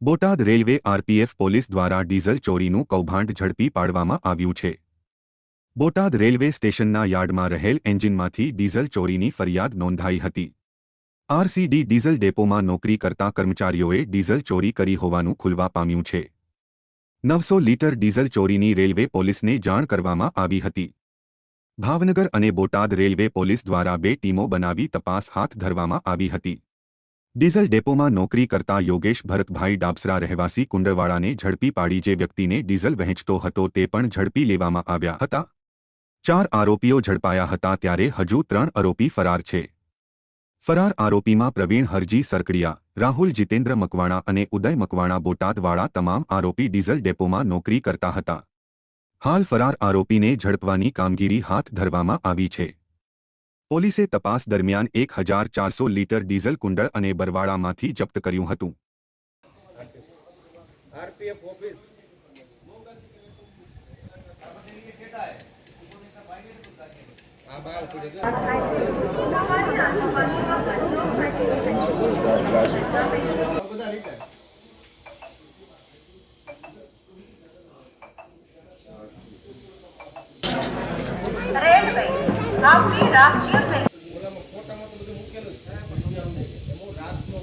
Botad railway RPF police દ્વારા diesel ચોરીનું કૌભાંડ ઝડપી પાડવામાં આવ્યું છે। બોટાદ રેલવે સ્ટેશનના યાર્ડમાં રહેલ એન્જિનમાંથી ડીઝલ ચોરીની ફરિયાદ નોંધાઈ હતી। આરસીડી ડીઝલ ડેપોમાં નોકરી કરતા કર્મચારીઓએ ડીઝલ ચોરી કરી હોવાનું ખુલવા પામ્યું છે। 900 લીટર ડીઝલ ચોરીની રેલવે પોલીસને જાણ કરવામાં આવી હતી। ભાવનગર અને બોટાદ રેલવે પોલીસ દ્વારા 2 ટીમો બનાવી તપાસ હાથ ધરવામાં આવી હતી। ડીઝલ ડેપોમાં નોકરી કરતા યોગેશ ભરતભાઈ ડાબસરા રહેવાસી કુંડળવાડાને ઝડપી પાડી જે વ્યક્તિને ડીઝલ વહેંચતો હતો તે પણ ઝડપી લેવામાં આવ્યા હતા। 4 આરોપીઓ ઝડપાયા હતા ત્યારે હજુ 3 આરોપી ફરાર છે। ફરાર આરોપીમાં પ્રવીણ હરજી સરકડિયા, રાહુલ જીતેન્દ્ર મકવાણા અને ઉદય મકવાણા બોટાદવાળા તમામ આરોપી ડીઝલ ડેપોમાં નોકરી કરતા હતા। હાલ ફરાર આરોપીને ઝડપવાની કામગીરી હાથ ધરવામાં આવી છે। પોલીસે તપાસ દરમિયાન 1400 લીટર ડીઝલ કુંડળ અને બરવાડામાંથી જપ્ત કર્યું હતું। આરપીએફ ઓફિસ આ બાર પડે છે બધા રીતે रेलवे आपकी राष्ट्रीय ઓલામાં ફોટામાં તો બધું મૂકેલું જ છે એમાં રાતનો